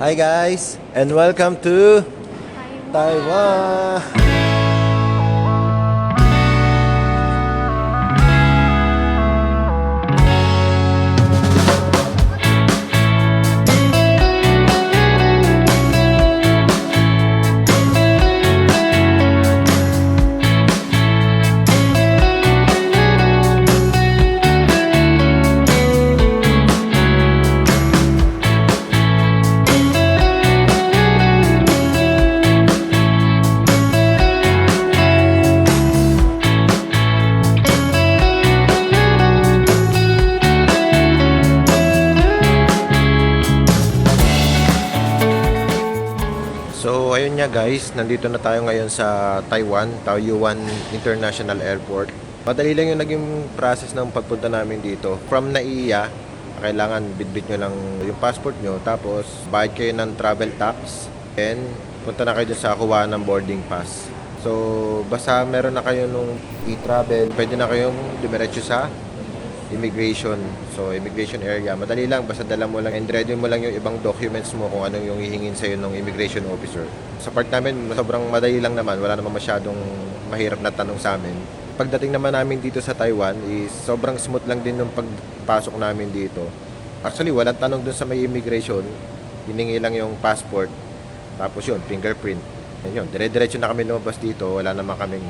Hi guys, and welcome to Taiwan. So ayun nga guys, nandito na tayo ngayon sa Taiwan, Taoyuan International Airport. Madali lang yung naging process ng pagpunta namin dito. From Naiya, kailangan bitbit nyo lang yung passport nyo, tapos bayad kayo ng travel tax, and punta na kayo dun sa kuha ng boarding pass. So basta meron na kayo nung e-travel, pwede na kayong dumiretso sa immigration. So, immigration area. Madali lang. Basta dala mo lang and ready mo lang yung ibang documents mo kung anong yung hihingin sa'yo ng immigration officer. Sa part namin, sobrang madali lang naman. Wala naman masyadong mahirap na tanong sa amin. Pagdating naman namin dito sa Taiwan, is sobrang smooth lang din yung pagpasok namin dito. Actually, walang tanong dun sa may immigration. Hiningi lang yung passport. Tapos yun, fingerprint. Yun, dire-diretso na kami lumabas dito. Wala naman kaming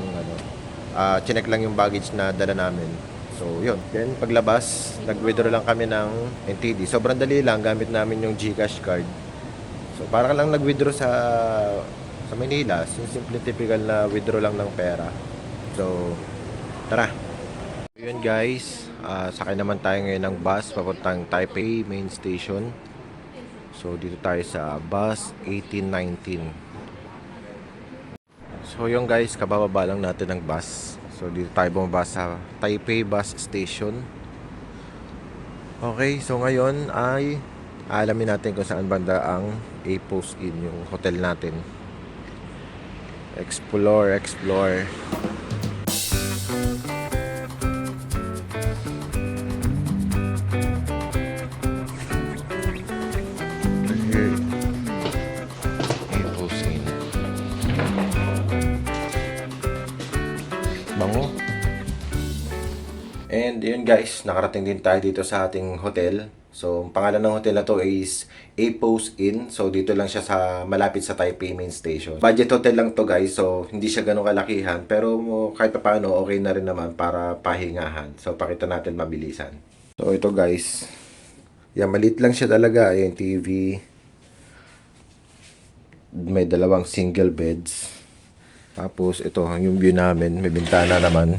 chinek lang yung baggage na dala namin. So, yun. Then, paglabas, nag-withdraw lang kami ng NTD. Sobrang dali lang, gamit namin yung GCash card. So, parang lang nag-withdraw sa Manila. Yung simple typical na withdraw lang ng pera. So, tara. Yun guys, sakay naman tayo ngayon ng bus papuntang Taipei Main Station. So, dito tayo sa bus 1819. So, yun guys, kabababa lang natin ng bus. So, dito tayo bumaba sa Taipei Bus Station. Okay, so ngayon ay alamin natin kung saan banda ang A-Post Inn, yung hotel natin. Explore. Here, A-Post Inn. Bango. And yun guys, nakarating din tayo dito sa ating hotel. So, ang pangalan ng hotel na to is A-Post Inn. So, dito lang siya sa malapit sa Taipei Main Station. Budget hotel lang to guys. So, hindi siya ganun kalakihan. Pero kahit pa paano, okay na rin naman para pahingahan. So, pakita natin mabilisan. So, ito guys. Yan, maliit lang siya talaga. Ayan, TV. May dalawang single beds. Tapos, ito, yung view namin. May bintana naman.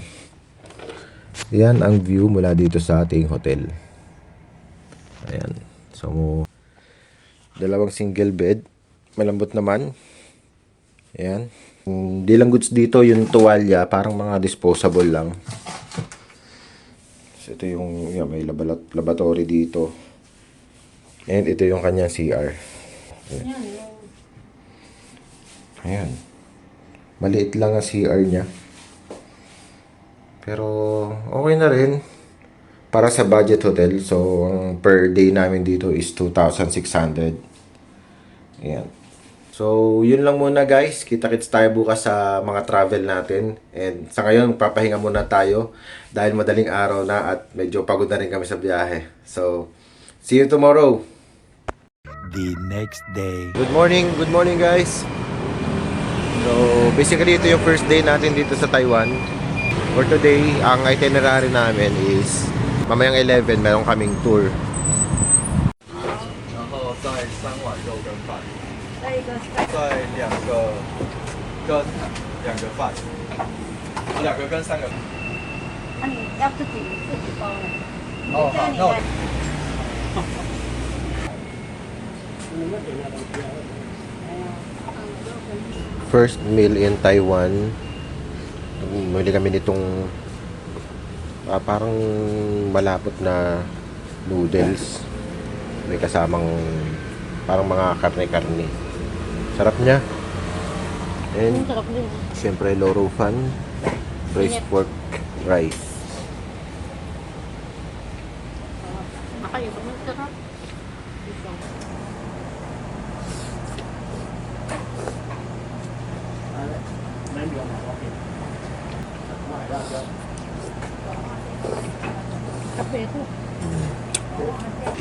Yan ang view mula dito sa ating hotel. Ayan. So, dalawang single bed. Malambot naman. Ayan. Hindi lang goods dito yung tuwalya. Parang mga disposable lang. So, ito yung yan, may laboratory dito. And ito yung kanyang CR. Ayan. Ayan. Maliit lang ang CR niya. Pero okay na rin para sa budget hotel. So, ang per day namin dito is 2,600. Ayan. So, yun lang muna guys. Kita-kits tayo bukas sa mga travel natin. And sa ngayon, papahinga muna tayo dahil madaling araw na at medyo pagod na rin kami sa biyahe. So, see you tomorrow. The next day. Good morning guys. So, basically ito yung first day natin dito sa Taiwan. For today, ang itinerary namin is mamayang 11, meron kaming tour. 然后再3碗肉跟饭，再两个饭，2个跟3个。那你要自己包呢？哦，好，那我 First meal in Taiwan. Muli kami nitong parang malapot na noodles. May kasamang parang mga karne-karne. Sarap niya. And sarap din. syempre loro fan, braised pork rice. Makalimutan mo sarap.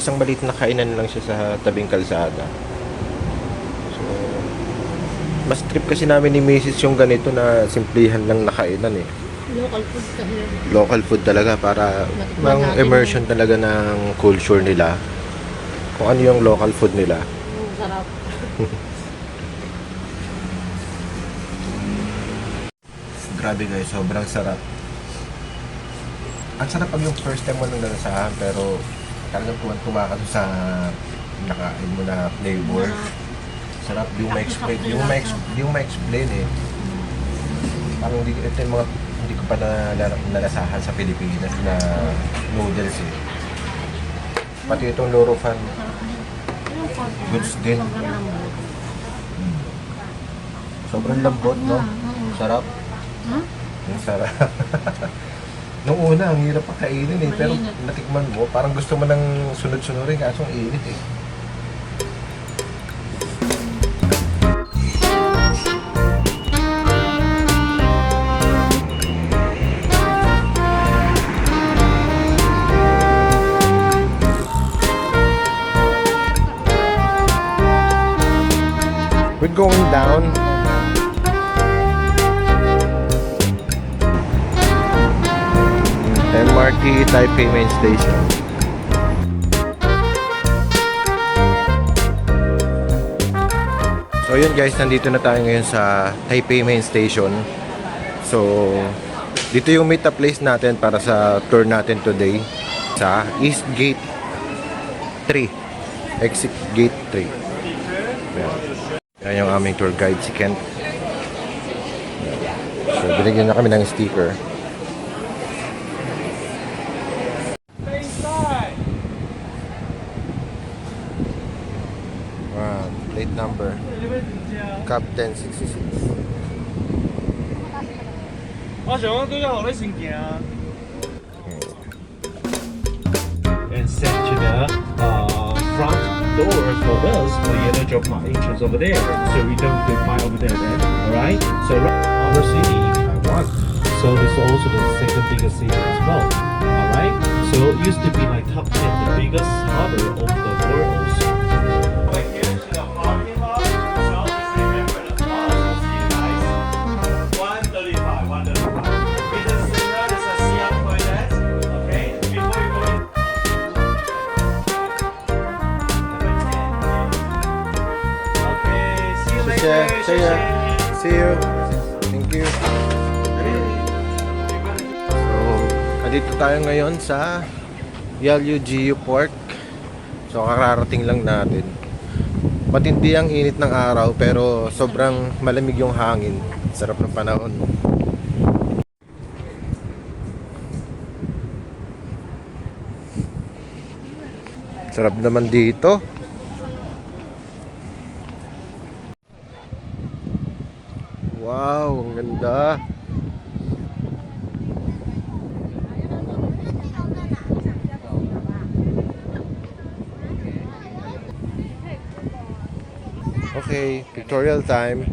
isang maliit na kainan lang siya sa tabing kalsada. So, mas trip kasi namin ni Mrs. yung ganito na simplihan lang na kainan eh. Local food kasi. Local food talaga para mang immersion talaga ng culture nila. Kung ano yung local food nila. Sarap. Grabe guys, sobrang sarap. Ang sarap pag yung first time mo nang nalasahan, pero talagang tuwan-tuwa ka sa nakain mo na flavor. Sarap, di mo ma-explain. Di mo ma-explain eh. Parang ito yung mga hindi ko pa nalasahan sa Pilipinas na noodles eh. Pati itong Loro Fan. Goods din. Sobrang lambot, no? Sarap. Ang sarap. Nung una, ang hirap pa kainin eh. Pero natikman mo, parang gusto mo nang sunod-sunurin kaso ang init eh. We're going down. MRT Taipei Main Station. So yun guys, nandito na tayo ngayon sa Taipei Main Station. So dito yung meet up place natin para sa tour natin today sa East Gate 3. Exit Gate 3. Ayan. Yan yung aming tour guide, si Kent. So, binigyan na kami ng sticker. Wow, plate number. Captain 66. 我想講都有學你成件啊。And send to the front door for us for yellow drop my entrance over there, so we don't go by over there then. Alright? So our city, Taiwan. So this is also the second biggest city as well. Alright? So it used to be like top 10, the biggest harbor of the world also. Right here to the parking lot. So just remember the cost. See you guys. 135, 135. With the singer, there's a Siam toilet. Okay? Before you go in. Okay, see you later. See ya. See you. Thank you. So, andito tayo ngayon sa Yalujiu Park. So, kararating lang natin. Matindi ang init ng araw pero sobrang malamig yung hangin. Sarap ng panahon. Sarap naman dito. Wow, ang ganda. Okay, pictorial time.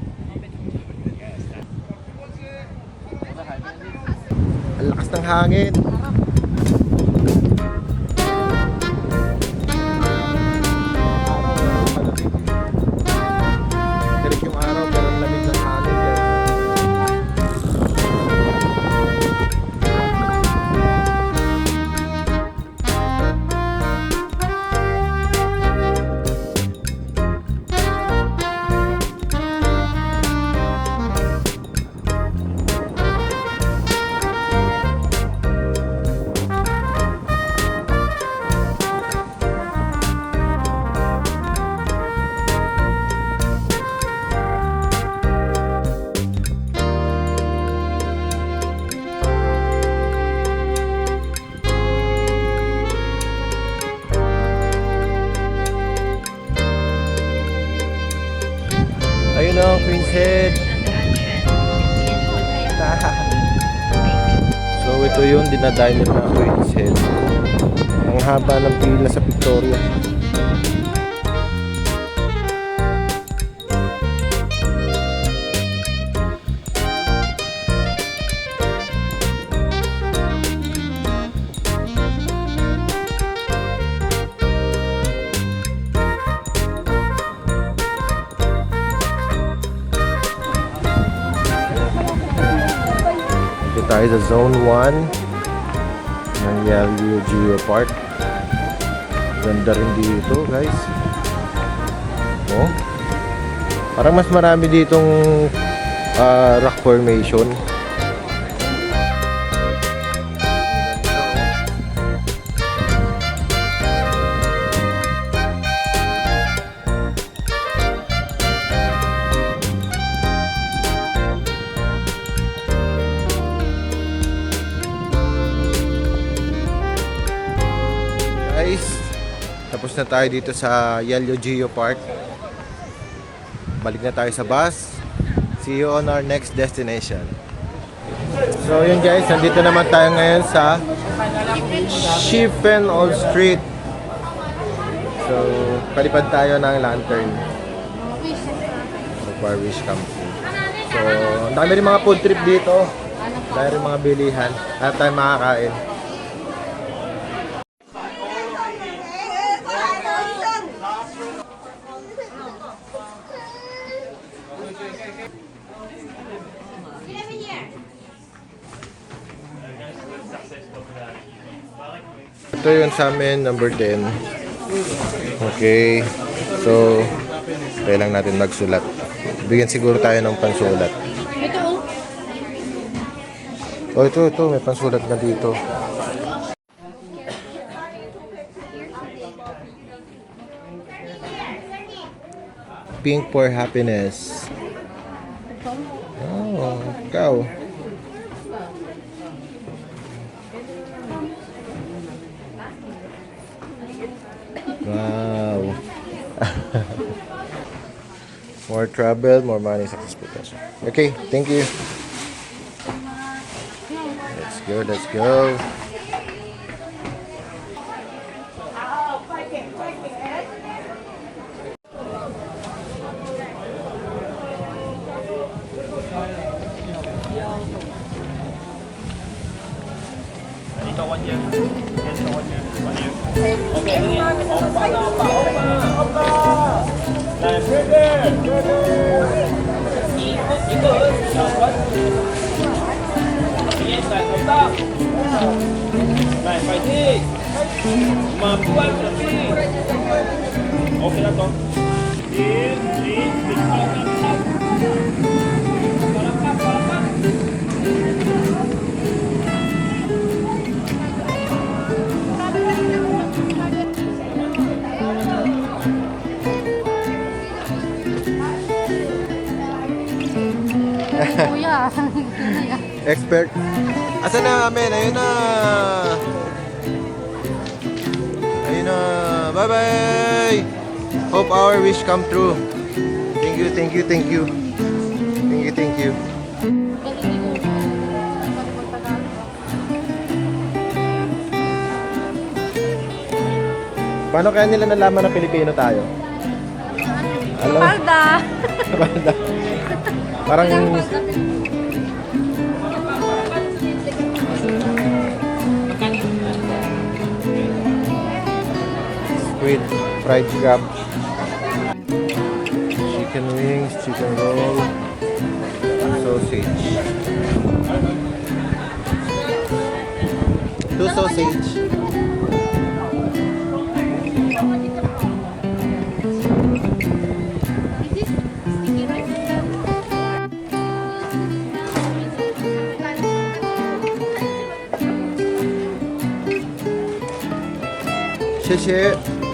Ang lakas ng hangin. Tirik yung araw pero ang lamig ng hangin guys. Ayun o, Queen's Head. So ito yung dinadiner na Queen's Head. Ang haba ng pila sa Victoria. tayo sa Zone 1 ng Yellow Geo Park. Ganda rin dito, guys. Oh. Parang mas marami ditong rock formation. Guys, tapos na tayo dito sa Yellow Geo Park. Balik na tayo sa bus. See you on our next destination. So yun guys, nandito naman tayo ngayon sa Chiffenhall Street. So palipad tayo ng lantern. For wish come true. So ang dami rin mga food trip dito. Dahil rin mga bilihan. At tayo makakain. Ito yun sa amin, number 10. Okay. So, kailangan natin magsulat. Bigyan siguro tayo ng pansulat. Ito oh. Oh, ito. May pansulat na dito. Pink for happiness. Oh, ikaw. Wow. More travel, more money, success potential. Okay, thank you. Let's go. Kuya. Expert. Asan na amin? Ayun na. Bye-bye. Hope our wish come true. Thank you. Paano kaya nila nalaman na Pilipino tayo? Alam. Palda. Palda. Parang squid, fried crab, chicken wings, chicken roll, sausage. 2 sausage. Shit. Okay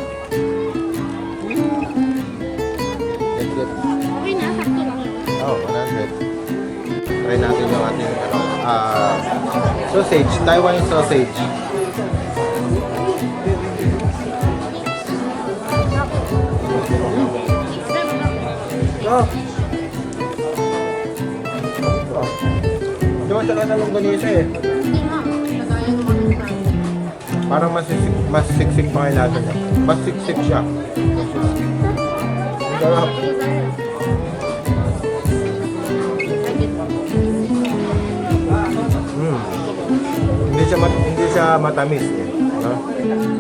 na, sakto lang. Oh, 100. Try natin yung ating sausage, Taiwan sausage. Oh. Diba talaga ng ganito eh. Hindi nga. Nagaya naman yung tayo. Parang mas siksik pa kayo natin. Mas siksik siya. Sarap. Hindi siya matamis eh. No?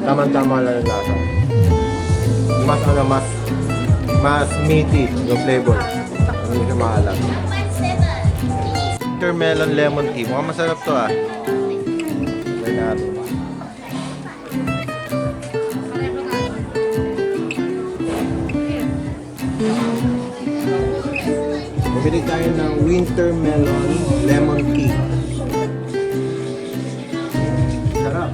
Tama-tama lang yung lasa. Mas meaty yung flavor. Hindi siya maalat. winter melon lemon tea. Mukhang masarap to ah. Try natin. Bumili tayo ng winter melon lemon tea. Sarap.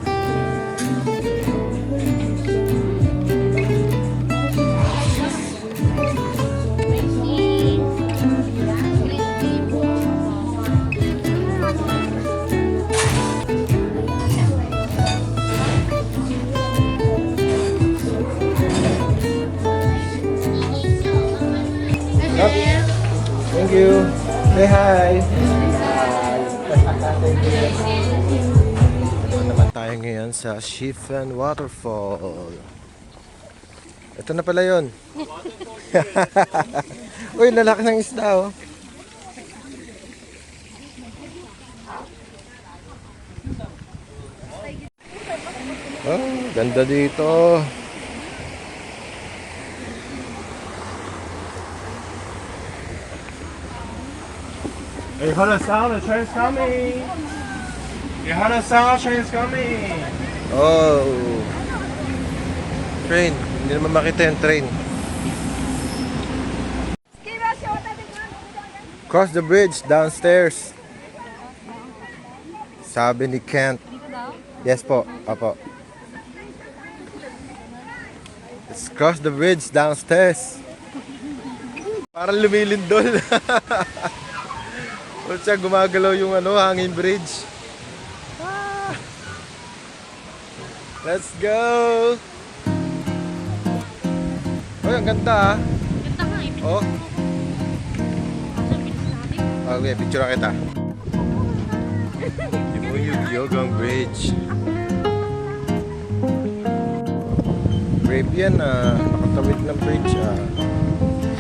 Thank you. Say hi. Thank you. Ito naman tayo ngayon sa Chifen Waterfall. Ito na pala yun. Uy, lalaki ng isda oh. Oh, ganda dito. Hey, Hana Sound, the train's coming. Hey, Hana Sound, train's coming. Oh. Train. Hindi naman makita yung train. Cross the bridge downstairs. Sabi ni Kent. Yes po. Apo. Let's cross the bridge downstairs. Parang lumilindol. O siya, gumagalaw yung hangin bridge. Ah. Let's go! Oh, ang ganda ah. Ganda nga eh. Oh. Okay, picture kita. Yung Bridge. Brave yan ah. Nakatawid ng bridge ah.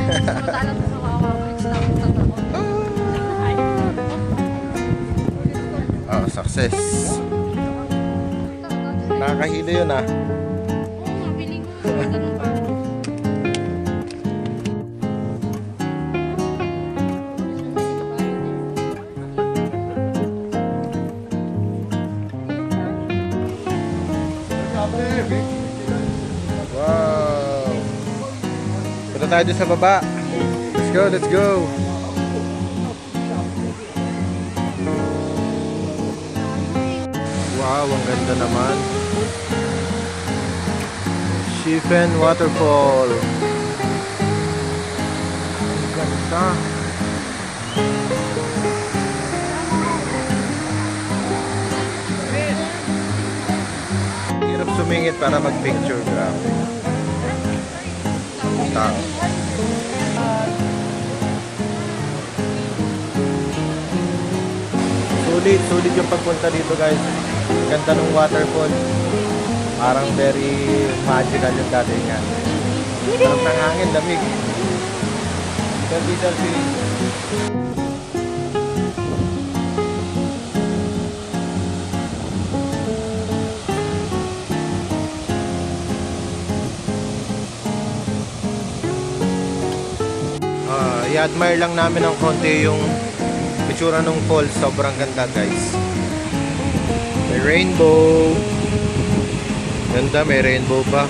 Madalang sa Wawa Bridge na ako tataon. Ah, success. Nakakahilo yun ah. Oo, mabiling ko. Ganun pa. Wow. Punta tayo dun sa baba. Let's go, let's go. Wow, ang ganda naman. Chifen Waterfall. Ang ganda. Hirap sumingit para mag-picture. Grabe. Tao. Sulit yung pagpunta dito guys. Ganda ng waterfall. Parang very magical yung datingan. Parang tanghangin, lamig. Selfie. I-admire lang namin ng konti yung itsura ng falls. Sobrang ganda guys. May rainbow. Ganda, may rainbow pa.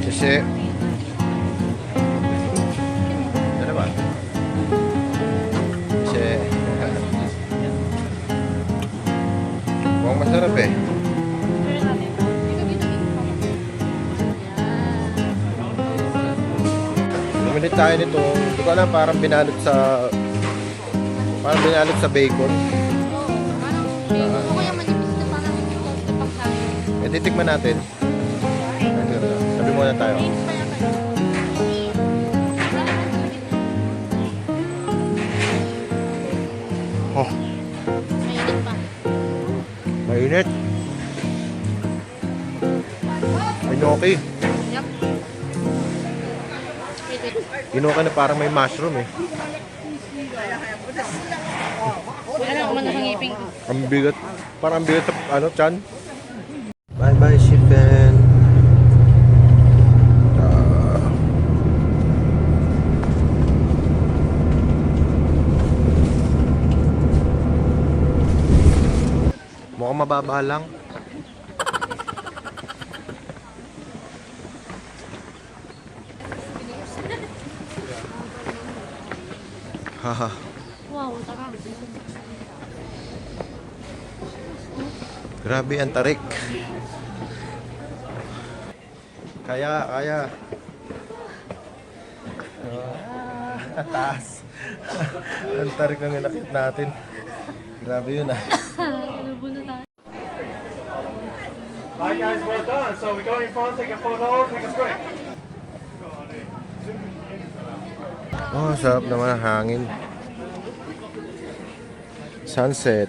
Kasi ano ba? Kasi mukhang masarap eh. Bumili tayo nito. Hindi ko alam, parang binalot sa bacon. Oo, kaya manipis na parang toast na pagkain. Titikman natin. Sabi muna tayo. Oh, Mainit pa. mainit. Inoki. Yup. Inoki na parang may mushroom eh. Wala na umano sa ngipin ko. Ang bigat. Parang ang bigat sa chan. Bye bye, Chifen. mababa lang. Haha. Wow, taka. Grabe ang tarik. Kaya. Taas. Ang tarik ng inakit natin. Grabe yun ah. Nalubo na tayo. Hi guys, we're done. So we go in front, take a photo, take a script. Oh, sarap naman ang hangin. Sunset.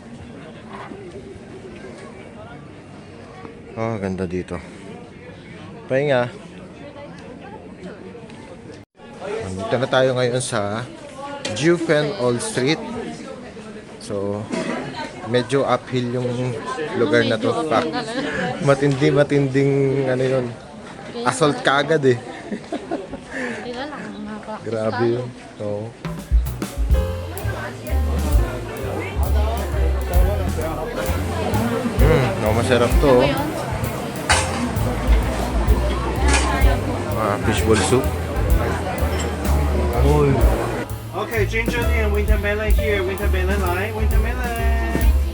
Oh, ganda dito. Pahinga. Nandito na tayo ngayon sa Jufen Old Street. So, medyo uphill yung lugar na to. Matinding ano yun. Assault kaagad eh. Sila lang. Nakakakita. Grabe yun. Oo. Masarap to. Oh. Fishball soup. Okay, ginger tea and winter melon here. Winter melon line, winter melon.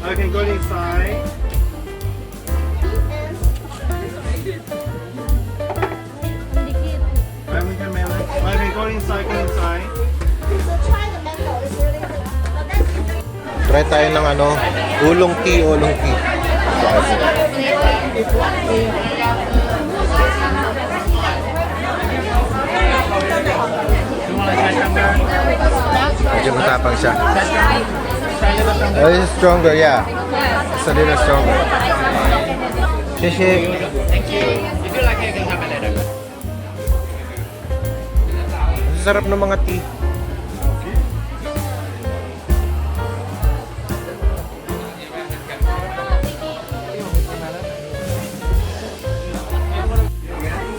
I can go inside. Ang dikit. Right, winter melon. I can go inside, go inside. Try tayo ng ano, ulong tea. Medyo matapang siya. It's stronger, yeah. It's a little stronger. Shishi. Ang sarap ng mga tea.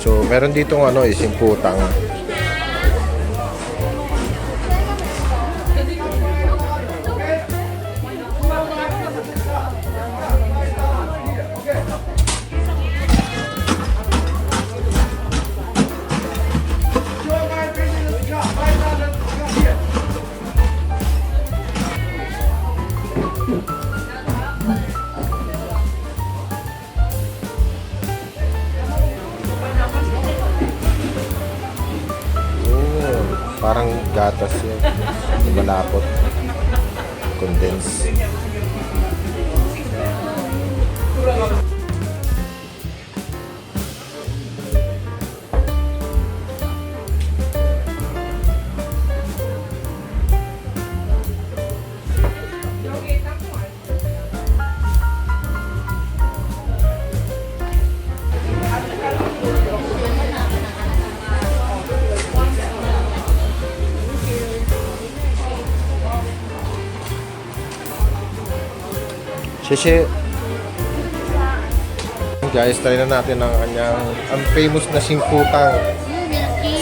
So, meron ditong ano, isimputang. Parang gatas yun. Malapot. Condense. Shishi. Guys, try na natin ang kanyang ang famous na simputang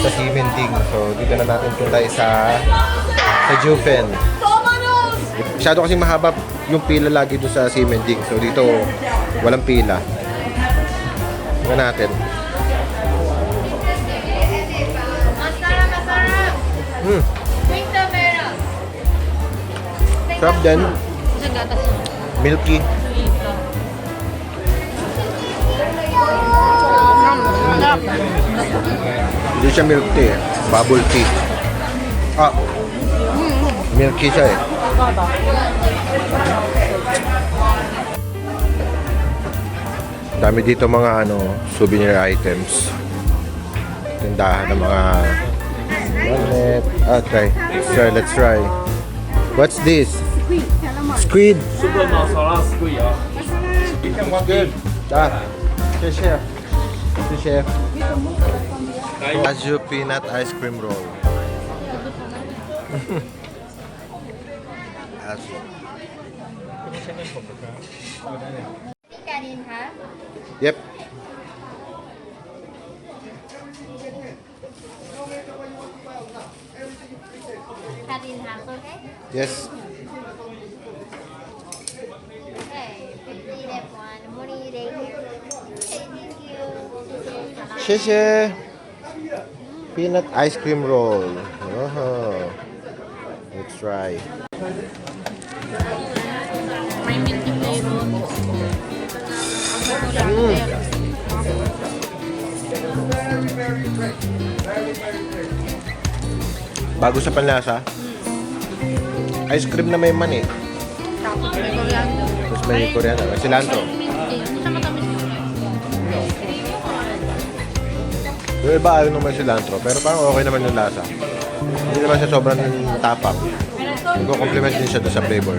sa Simending. So, dito na natin punta sa Jufen. Masyado kasing mahaba yung pila lagi doon sa Simending. So, dito walang pila. Tingnan natin. Winter melon. Sarap din. Sa gatas yun. Milky. Hindi siya milk tea. Bubble tea. Ah. Milky siya eh. Dami dito mga ano, souvenir items. Tindahan ng mga magnet. Try. Sir, let's try. What's this? Squid. Super masala squid. Good. Chef. Chef. Kaju peanut ice cream roll. Yep. Cut in half, okay? Yes. Okay, 50 left one. Sheshe. Peanut ice cream roll. Oh. Let's try. May minty flavor. Bago sa panlasa. Ice cream na may mani. Tapos may coriander. Tapos may coriander. May cilantro. Minty. Hindi siya matamis na. Yung iba ayaw naman cilantro. Pero parang okay naman yung lasa. Hindi naman siya sobrang tapak. Nagko-complement din siya doon sa flavor.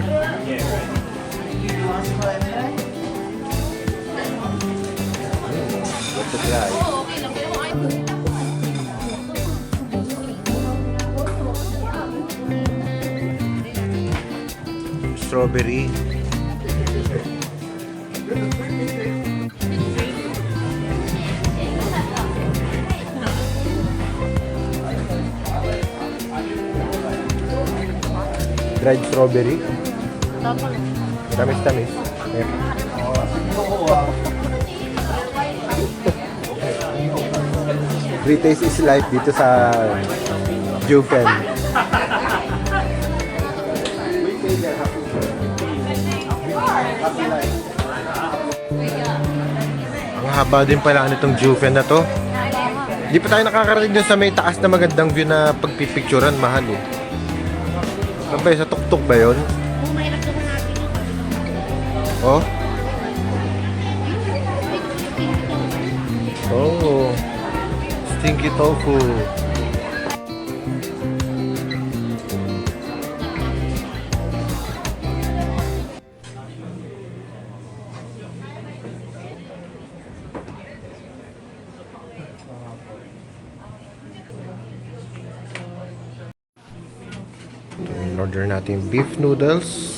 Let's try. Okay lang. Pero Strawberry. Dried strawberry. tapos. Tamis-tamis. Yeah. Free taste is life dito sa Jufen. Ang haba din pala nitong Jufen na to. Di pa tayo nakakarating dun sa may taas na magandang view na pagpipicturan, mahal eh. Ano ba yun? Sa tuktok ba yun? Kung mahirap naman natin. Oh? Oh. Stinky tofu. In-order natin beef noodles.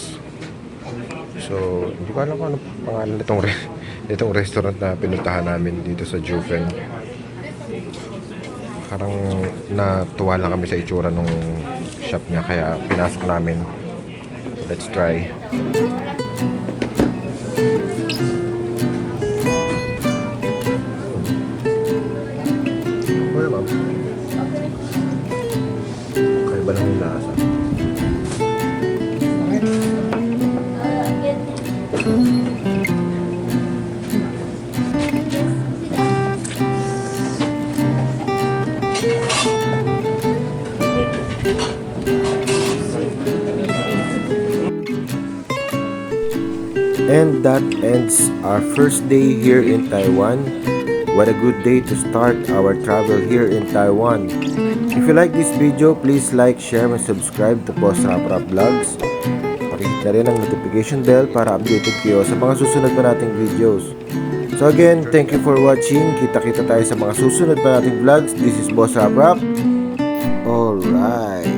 So, hindi ko alam kung ano pangalan nitong restaurant na pinuntahan namin dito sa Juven. Parang natuwa lang kami sa itsura nung shop niya kaya pinasok namin. Let's try. Well, ma'am. Kaya ba lang yung lasa? And that ends our first day here in Taiwan. What a good day to start our travel here in Taiwan. If you like this video, please like, share, and subscribe to Boss Rap Rap Vlogs. Pakihit na rin ang notification bell para updated kayo sa mga susunod pa nating videos. So again, thank you for watching. Kita-kita tayo sa mga susunod pa nating vlogs. This is Boss Rap Rap. Alright.